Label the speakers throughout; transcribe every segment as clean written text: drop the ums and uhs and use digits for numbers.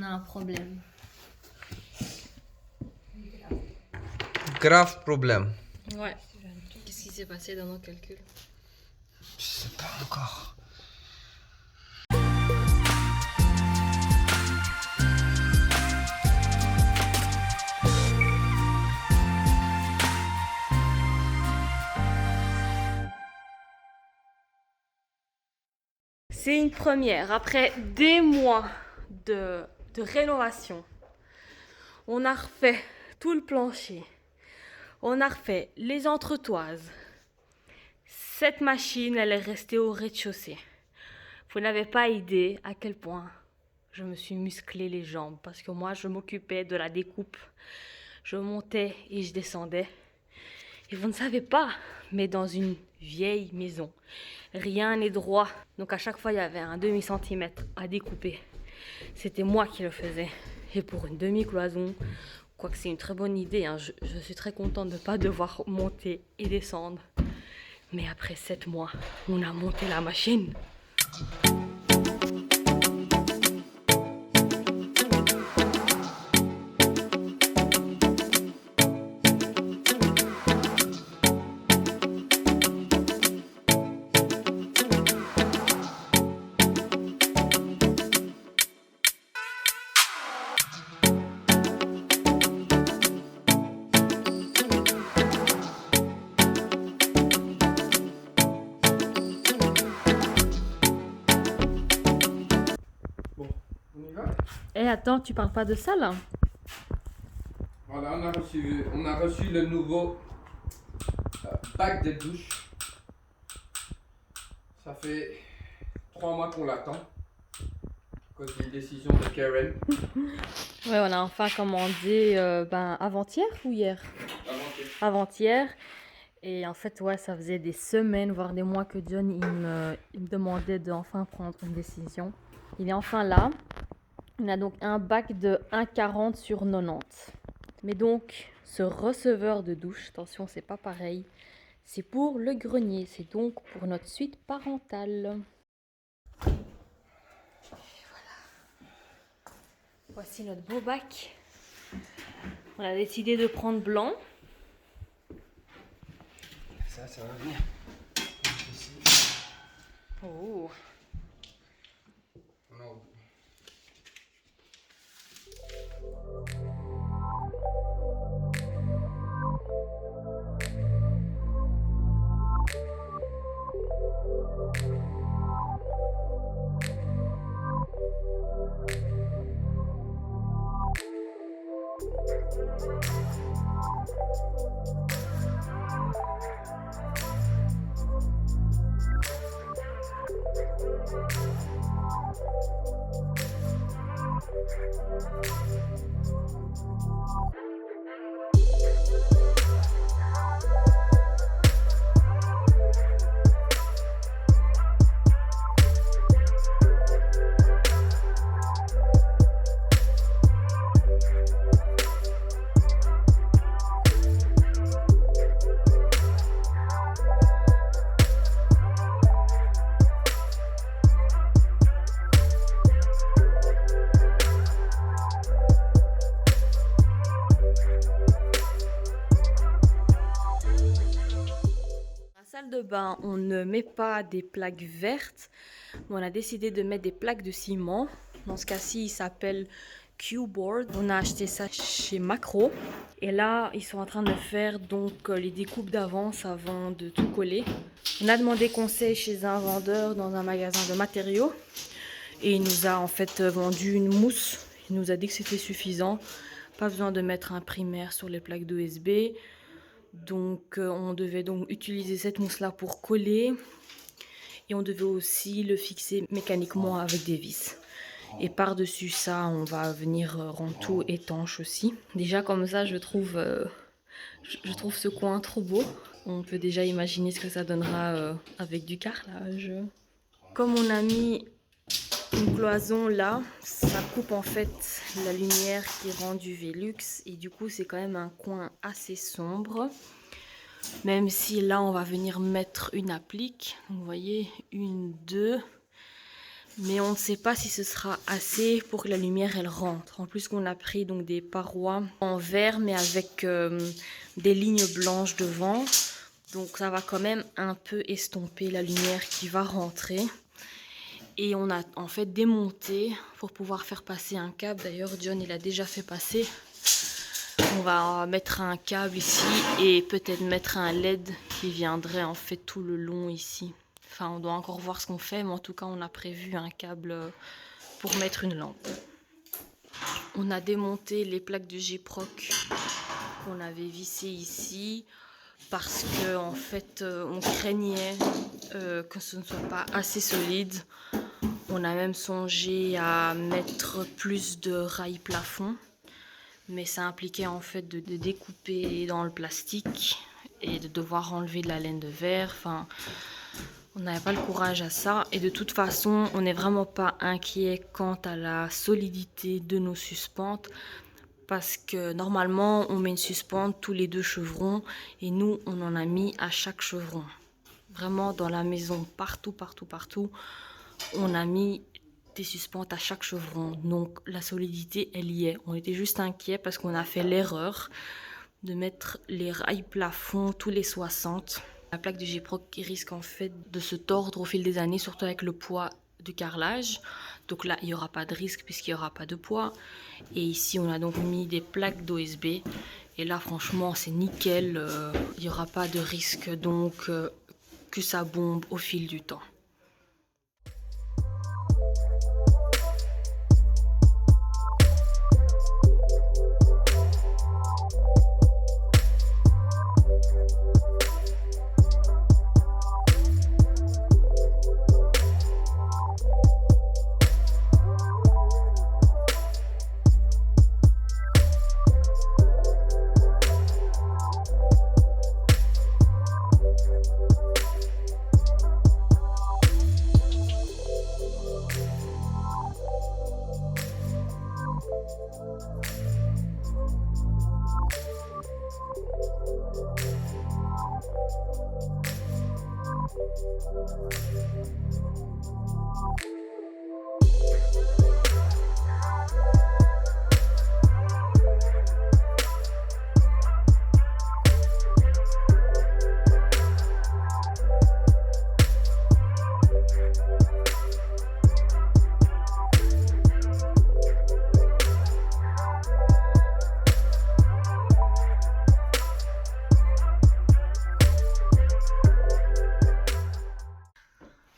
Speaker 1: On a un problème.
Speaker 2: Grave problème.
Speaker 1: Ouais. Qu'est-ce qui s'est passé dans nos calculs?
Speaker 2: Je sais pas encore.
Speaker 1: C'est une première. Après des mois de rénovation, on a refait tout le plancher. On a refait les entretoises. Cette machine, elle est restée au rez-de-chaussée. Vous n'avez pas idée à quel point je me suis musclé les jambes parce que moi, je m'occupais de la découpe. Je montais et je descendais. Et vous ne savez pas, mais dans une vieille maison, rien n'est droit. Donc à chaque fois, il y avait un demi-centimètre à découper. C'était moi qui le faisais. Et pour une demi-cloison, quoique c'est une très bonne idée, hein, je suis très contente de ne pas devoir monter et descendre. Mais après 7 mois, on a monté la machine. Eh attends, tu parles pas de ça là?
Speaker 2: Voilà, on a reçu le nouveau bac de douche. Ça fait 3 mois qu'on l'attend. À cause d'une décision de Karen.
Speaker 1: Ouais, on a enfin commandé avant-hier ou hier? Avant-hier. Et en fait, ouais, ça faisait des semaines, voire des mois que John il me demandait d'enfin prendre une décision. Il est enfin là. On a donc un bac de 1,40 sur 90. Mais donc, ce receveur de douche, attention, c'est pas pareil. C'est pour le grenier, c'est donc pour notre suite parentale. Et voilà. Voici notre beau bac. On a décidé de prendre blanc.
Speaker 2: Ça va venir.
Speaker 1: Oh.
Speaker 2: Non.
Speaker 1: La salle de bain, on ne met pas des plaques vertes, mais on a décidé de mettre des plaques de ciment. Dans ce cas-ci, il s'appelle Q-Board. On a acheté ça chez Macro. Et là, ils sont en train de faire donc les découpes d'avance avant de tout coller. On a demandé conseil chez un vendeur dans un magasin de matériaux. Et il nous a en fait vendu une mousse. Il nous a dit que c'était suffisant. Pas besoin de mettre un primaire sur les plaques d'OSB. Donc on devait donc utiliser cette mousse là pour coller et on devait aussi le fixer mécaniquement avec des vis. Et par-dessus ça, on va venir rendre tout étanche aussi. Déjà comme ça, je trouve ce coin trop beau. On peut déjà imaginer ce que ça donnera avec du carrelage. Comme on a mis une cloison là, ça coupe en fait la lumière qui rend du Velux et du coup c'est quand même un coin assez sombre. Même si là on va venir mettre une applique, vous voyez, 1, 2, Mais on ne sait pas si ce sera assez pour que la lumière elle rentre. En plus qu'on a pris donc des parois en verre mais avec des lignes blanches devant. Donc ça va quand même un peu estomper la lumière qui va rentrer. Et on a en fait démonté pour pouvoir faire passer un câble. D'ailleurs John il a déjà fait passer. On va mettre un câble ici et peut-être mettre un LED qui viendrait en fait tout le long ici. Enfin, on doit encore voir ce qu'on fait, mais en tout cas, on a prévu un câble pour mettre une lampe. On a démonté les plaques de Gyproc qu'on avait vissées ici parce que en fait, on craignait que ce ne soit pas assez solide. On a même songé à mettre plus de rails plafond, mais ça impliquait en fait de découper dans le plastique et de devoir enlever de la laine de verre. Enfin, on n'avait pas le courage à ça et de toute façon on n'est vraiment pas inquiet quant à la solidité de nos suspentes parce que normalement on met une suspente tous les 2 chevrons et nous on en a mis à chaque chevron. Vraiment dans la maison, partout, on a mis des suspentes à chaque chevron. Donc la solidité elle y est. On était juste inquiet parce qu'on a fait l'erreur de mettre les rails plafond tous les 60. La plaque de Gyproc qui risque en fait de se tordre au fil des années, surtout avec le poids du carrelage. Donc là, il n'y aura pas de risque puisqu'il n'y aura pas de poids. Et ici, on a donc mis des plaques d'OSB. Et là, franchement, c'est nickel. Il n'y aura pas de risque donc que ça bombe au fil du temps.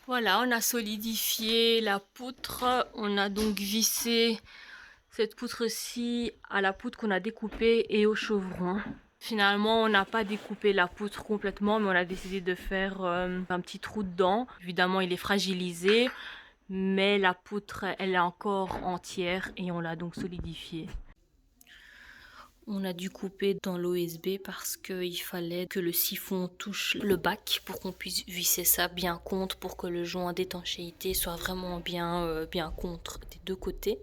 Speaker 1: Voilà, on a solidifié la poutre. On a donc vissé cette poutre-ci à la poutre qu'on a découpée et au chevron. Finalement, on n'a pas découpé la poutre complètement, mais on a décidé de faire un petit trou dedans. Évidemment, il est fragilisé, mais la poutre, elle est encore entière et on l'a donc solidifiée. On a dû couper dans l'OSB parce qu'il fallait que le siphon touche le bac pour qu'on puisse visser ça bien contre, pour que le joint d'étanchéité soit vraiment bien contre des 2 côtés.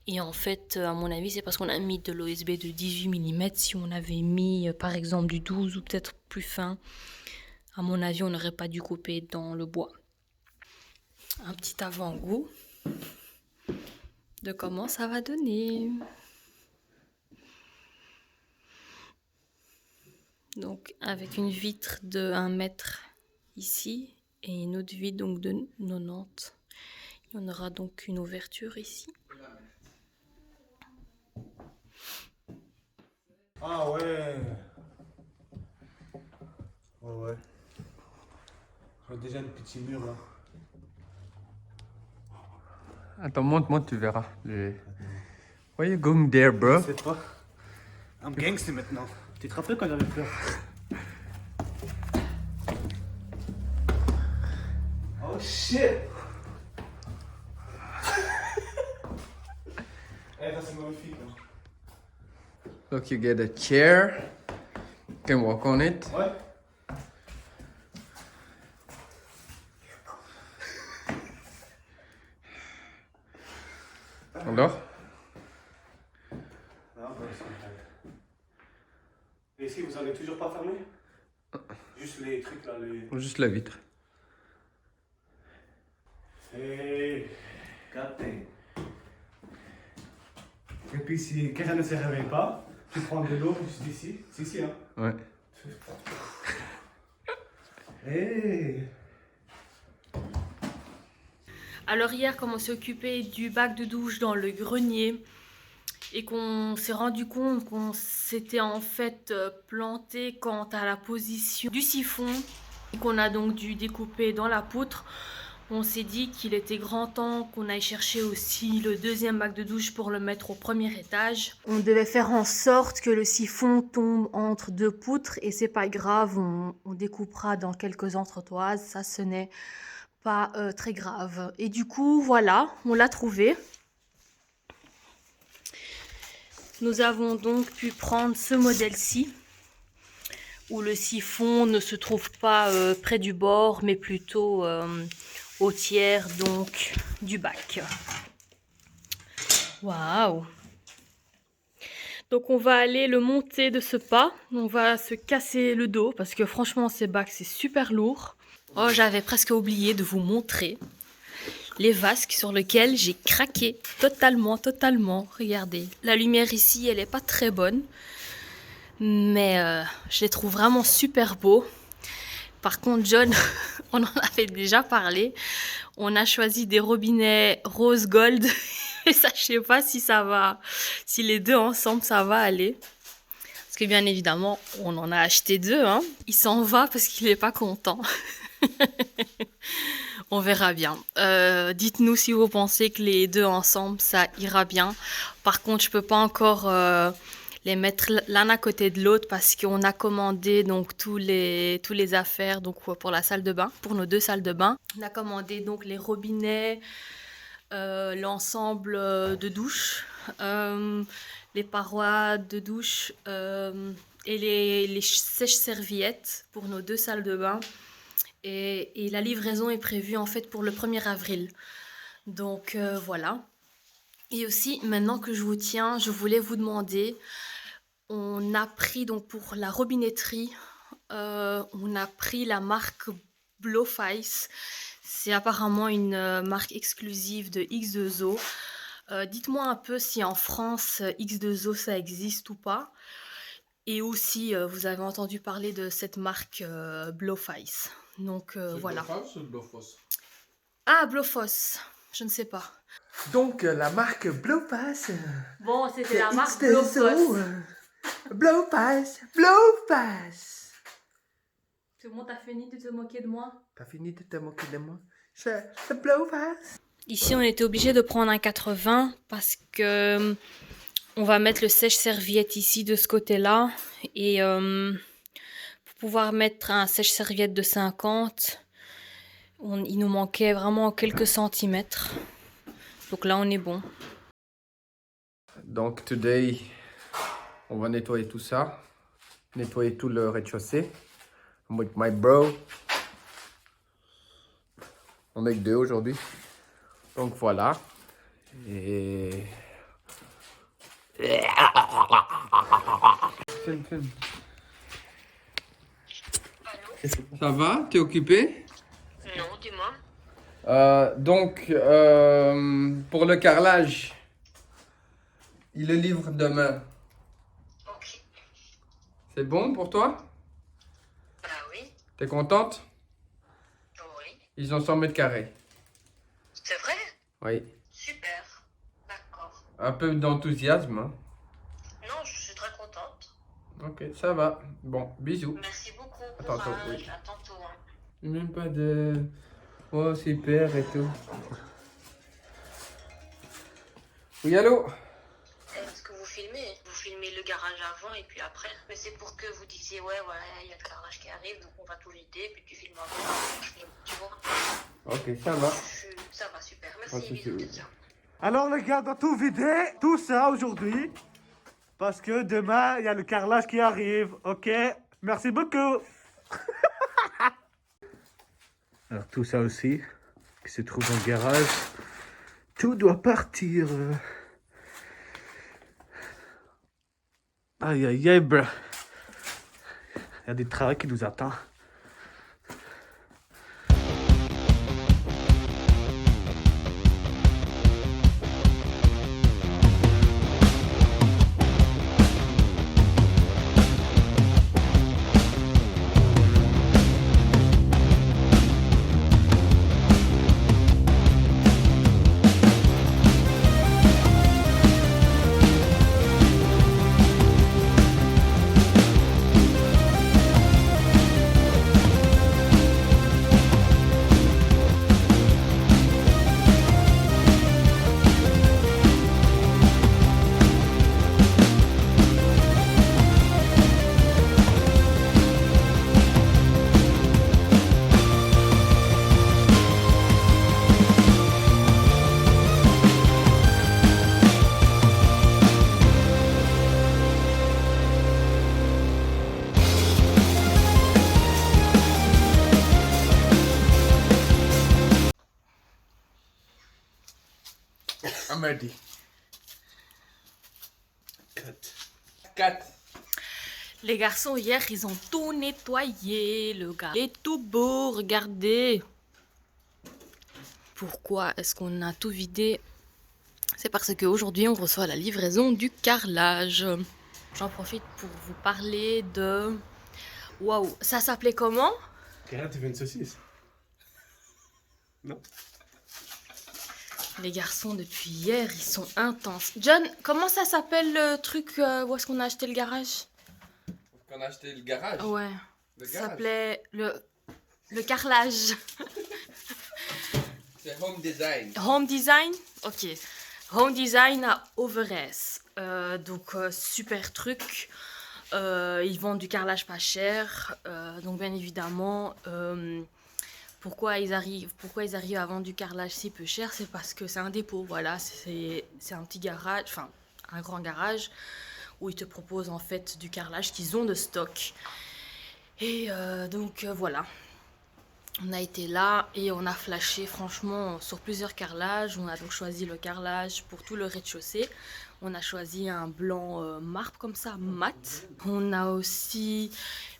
Speaker 1: Et en fait, à mon avis, c'est parce qu'on a mis de l'OSB de 18 mm. Si on avait mis, par exemple, du 12 ou peut-être plus fin, à mon avis, on n'aurait pas dû couper dans le bois. Un petit avant-goût de comment ça va donner. Donc avec une vitre de 1 mètre ici et une autre vitre donc de 90. Il y en aura donc une ouverture ici.
Speaker 3: Ah ouais. Ouais. J'ai déjà un petit mur là.
Speaker 2: Attends, monte, tu verras. Why are you going there, bro?
Speaker 3: Je sais pas. I'm gangster maintenant. Tu te rappelles quand j'avais peur? Oh shit! Eh, ça c'est magnifique. Hein.
Speaker 2: Look, you get a chair. You can walk on it.
Speaker 3: Ouais.
Speaker 2: Alors?
Speaker 3: Non, bah, c'est correct. Et ici, vous allez toujours pas fermer? Juste les trucs là, les...
Speaker 2: Juste la vitre.
Speaker 3: Et Capté. Et puis si quelqu'un ne se réveille pas, tu prends de l'eau juste ici. C'est ici, hein.
Speaker 2: Ouais.
Speaker 3: Hey.
Speaker 1: Alors hier, comme on s'est occupé du bac de douche dans le grenier et qu'on s'est rendu compte qu'on s'était en fait planté quant à la position du siphon et qu'on a donc dû découper dans la poutre, on s'est dit qu'il était grand temps qu'on aille chercher aussi le deuxième bac de douche pour le mettre au premier étage. On devait faire en sorte que le siphon tombe entre deux poutres et c'est pas grave, on découpera dans quelques entretoises, ça ce n'est pas très grave. Et du coup, voilà, on l'a trouvé. Nous avons donc pu prendre ce modèle-ci, où le siphon ne se trouve pas près du bord, mais plutôt au tiers donc du bac. Waouh! Donc on va aller le monter de ce pas. On va se casser le dos parce que franchement ces bacs c'est super lourd. Oh, j'avais presque oublié de vous montrer les vasques sur lesquels j'ai craqué totalement. Regardez, la lumière ici elle est pas très bonne, mais je les trouve vraiment super beaux. Par contre, John, on en avait déjà parlé. On a choisi des robinets rose gold. Et ça, je sais pas si ça va, si les deux ensemble, ça va aller. Parce que bien évidemment, on en a acheté deux. Hein. Il s'en va parce qu'il n'est pas content. On verra bien. Dites-nous si vous pensez que les deux ensemble, ça ira bien. Par contre, je peux pas encore... les mettre l'un à côté de l'autre parce qu'on a commandé donc tous les affaires donc pour la salle de bain, pour nos deux salles de bain. On a commandé donc les robinets, l'ensemble de douche, les parois de douche et les sèches-serviettes pour nos deux salles de bain. Et la livraison est prévue en fait pour le 1er avril. Donc voilà. Et aussi, maintenant que je vous tiens, je voulais vous demander, on a pris donc pour la robinetterie, on a pris la marque Blowfice. C'est apparemment une marque exclusive de X2O. Dites-moi un peu si en France X2O ça existe ou pas. Et aussi, vous avez entendu parler de cette marque Blowfice. Donc voilà.
Speaker 2: Blowfice ou Blowfoss?
Speaker 1: Ah, Blowfoss, je ne sais pas.
Speaker 2: Donc la marque Blowpass.
Speaker 1: Bon, c'était la marque Blowfoss.
Speaker 2: Blowpass, Blowpass.
Speaker 1: C'est bon, t'as fini de te moquer de moi?
Speaker 2: T'as fini de te moquer de moi? C'est Blowpass.
Speaker 1: Ici, on était obligé de prendre un 80 parce que on va mettre le sèche-serviette ici de ce côté-là. Et pour pouvoir mettre un sèche-serviette de 50, il nous manquait vraiment quelques centimètres. Donc là, on est bon.
Speaker 2: Donc, today, on va nettoyer tout ça. Nettoyer tout le rez-de-chaussée. I'm with my bro. On est que deux aujourd'hui. Donc voilà. Et... Filme. Ça va? T'es occupé?
Speaker 1: Non, dis-moi.
Speaker 2: Donc, pour le carrelage, il le livre demain.
Speaker 4: Ok.
Speaker 2: C'est bon pour toi?
Speaker 4: Bah oui,
Speaker 2: T'es contente?
Speaker 4: oui.
Speaker 2: Ils ont 100 mètres carrés.
Speaker 4: C'est vrai?
Speaker 2: Oui.
Speaker 4: Super. D'accord.
Speaker 2: Un peu d'enthousiasme. Hein.
Speaker 4: Non, je suis très contente.
Speaker 2: Ok, ça va. Bon, bisous.
Speaker 4: Merci beaucoup.
Speaker 2: À tantôt,
Speaker 4: Courage.
Speaker 2: oui.
Speaker 4: À tantôt. Hein.
Speaker 2: Même pas de... Oh, super et tout. Oui, allô?
Speaker 4: Est-ce que vous filmez? Vous filmez le garage avant et puis après. Mais c'est pour que vous disiez, ouais, il y a le carrelage qui arrive, donc on va tout vider, puis tu filmes avant. Tu vois?
Speaker 2: Ok, ça va.
Speaker 4: Ça va, super.
Speaker 2: Pas de
Speaker 4: Merci,
Speaker 2: souci,
Speaker 4: bisous,
Speaker 2: oui.
Speaker 4: ciao.
Speaker 3: Alors les gars, on doit tout vider, tout ça aujourd'hui. Parce que demain, il y a le carrelage qui arrive, ok? Merci beaucoup. Alors tout ça aussi, qui se trouve dans le garage, tout doit partir. Aïe aïe aïe, bro. Il y a des travaux qui nous attendent.
Speaker 2: I'm ready. 4.
Speaker 1: Les garçons, hier, ils ont tout nettoyé. Le gars est tout beau, regardez. Pourquoi est-ce qu'on a tout vidé? C'est parce qu'aujourd'hui, on reçoit la livraison du carrelage. J'en profite pour vous parler de... Waouh, ça s'appelait comment?
Speaker 3: Karen, tu veux une saucisse? Non.
Speaker 1: Les garçons, depuis hier, ils sont intenses. John, comment ça s'appelle le truc où est-ce qu'on a acheté le garage?
Speaker 2: On a acheté le garage.
Speaker 1: Ouais,
Speaker 2: Le
Speaker 1: ça
Speaker 2: garage.
Speaker 1: s'appelait le carrelage.
Speaker 2: C'est Home Design.
Speaker 1: Home Design? Ok. Home Design à Overès. Donc, super truc. Ils vendent du carrelage pas cher. Donc, bien évidemment, pourquoi ils arrivent à vendre du carrelage si peu cher? C'est parce que c'est un dépôt. Voilà, c'est un petit garage, enfin, un grand garage où ils te proposent en fait du carrelage qu'ils ont de stock. Et donc, voilà. On a été là et on a flashé franchement sur plusieurs carrelages. On a donc choisi le carrelage pour tout le rez-de-chaussée. On a choisi un blanc marbre comme ça, mat. On a aussi,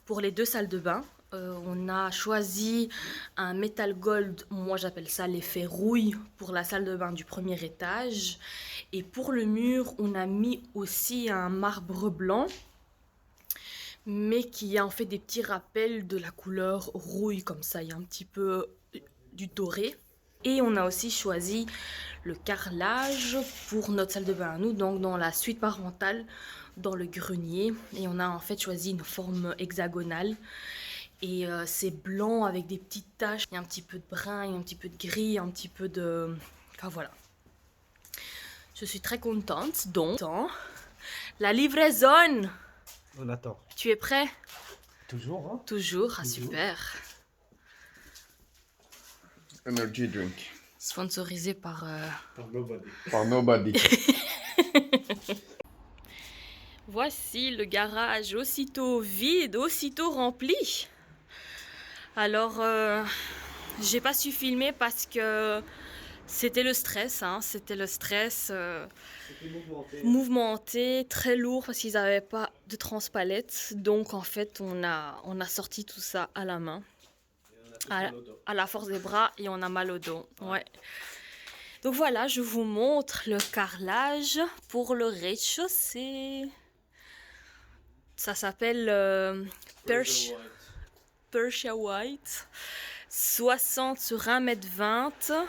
Speaker 1: pour les 2 salles de bain, on a choisi un métal gold, moi j'appelle ça l'effet rouille, pour la salle de bain du premier étage. Et pour le mur, on a mis aussi un marbre blanc, mais qui a en fait des petits rappels de la couleur rouille, comme ça, il y a un petit peu du doré. Et on a aussi choisi le carrelage pour notre salle de bain à nous, donc dans la suite parentale, dans le grenier. Et on a en fait choisi une forme hexagonale. Et c'est blanc avec des petites taches, il y a un petit peu de brun, il y a un petit peu de gris, un petit peu de... Enfin voilà. Je suis très contente, donc... La livraison!
Speaker 3: On attend.
Speaker 1: Tu es prêt?
Speaker 3: Toujours, hein?
Speaker 1: Toujours, ah super.
Speaker 2: Energy drink.
Speaker 1: Sponsorisé par...
Speaker 3: Par nobody.
Speaker 2: For nobody.
Speaker 1: Voici le garage aussitôt vide, aussitôt rempli. Alors, j'ai pas su filmer parce que c'était le stress, hein, c'était le stress.
Speaker 3: C'était
Speaker 1: Mouvementé, très lourd parce qu'ils n'avaient pas de transpalette. Donc en fait, on a sorti tout ça à la main, à la force des bras, et on a mal au dos. Ouais. Donc voilà, je vous montre le carrelage pour le rez-de-chaussée. Ça s'appelle Persia White, 60 sur 1,20 m.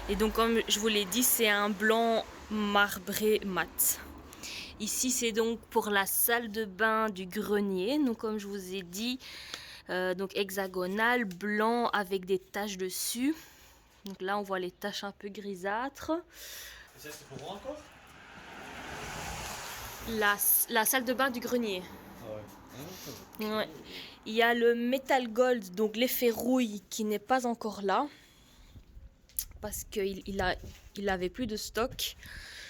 Speaker 1: Et donc comme je vous l'ai dit, c'est un blanc marbré mat. Ici c'est donc pour la salle de bain du grenier. Donc comme je vous ai dit, donc hexagonal, blanc avec des taches dessus. Donc là on voit les taches un peu grisâtres.
Speaker 3: Et ça c'est pour moi encore?
Speaker 1: La salle de bain du grenier.
Speaker 3: Ah ouais.
Speaker 1: Ouais. Il y a le Metal Gold, donc l'effet rouille, qui n'est pas encore là. Parce qu'il avait plus de stock.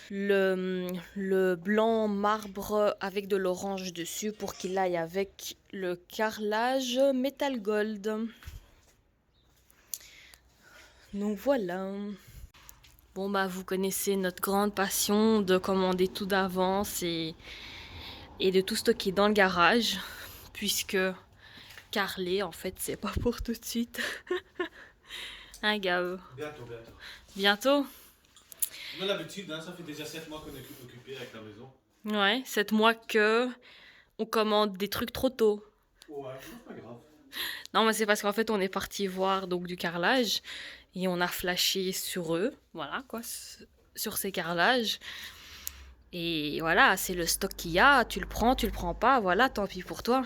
Speaker 1: Le blanc marbre avec de l'orange dessus pour qu'il aille avec le carrelage Metal Gold. Donc voilà. Bon bah vous connaissez notre grande passion de commander tout d'avance et de tout stocker dans le garage. Puisque carreler en fait c'est pas pour tout de suite. Hein Gab?
Speaker 3: Bientôt.
Speaker 1: Bientôt?
Speaker 3: On a l'habitude, hein, ça fait déjà 7 mois qu'on est occupé avec la maison.
Speaker 1: Ouais, 7 mois que on commande des trucs trop tôt.
Speaker 3: Ouais, c'est pas grave.
Speaker 1: Non, mais c'est parce qu'en fait on est parti voir donc du carrelage et on a flashé sur eux, voilà quoi, sur ces carrelages. Et voilà, c'est le stock qu'il y a, tu le prends pas, voilà, tant pis pour toi.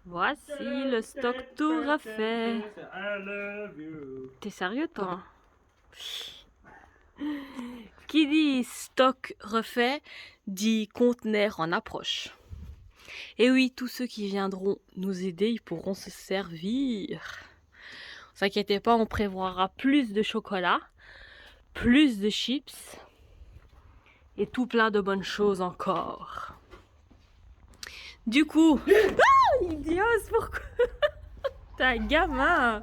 Speaker 1: Voici le stock tout refait.
Speaker 3: I love you.
Speaker 1: T'es sérieux toi? Qui dit stock refait dit conteneur en approche. Et oui, tous ceux qui viendront nous aider, ils pourront se servir. Ne vous inquiétez pas, on prévoira plus de chocolat, plus de chips et tout plein de bonnes choses encore. Du coup... Ah, idiot, pourquoi? T'es un gamin.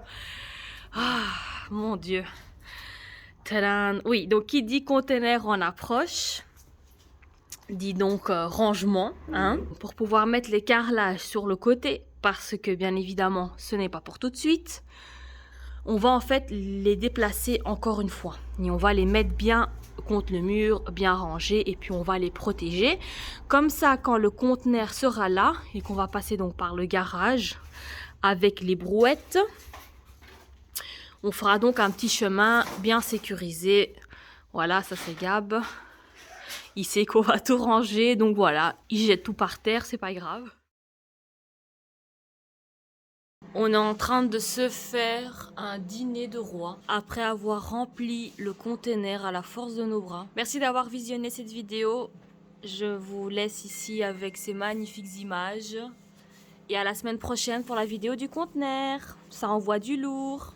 Speaker 1: Ah, mon Dieu. Tadam. Oui, donc qui dit conteneur en approche, dit donc rangement, hein, pour pouvoir mettre les carrelages sur le côté, parce que bien évidemment, ce n'est pas pour tout de suite. On va en fait les déplacer encore une fois. Et on va les mettre bien contre le mur, bien rangés, et puis on va les protéger. Comme ça, quand le conteneur sera là, et qu'on va passer donc par le garage avec les brouettes, on fera donc un petit chemin bien sécurisé. Voilà, ça c'est Gab. Il sait qu'on va tout ranger, donc voilà, il jette tout par terre, c'est pas grave. On est en train de se faire un dîner de roi après avoir rempli le conteneur à la force de nos bras. Merci d'avoir visionné cette vidéo. Je vous laisse ici avec ces magnifiques images. Et à la semaine prochaine pour la vidéo du conteneur. Ça envoie du lourd.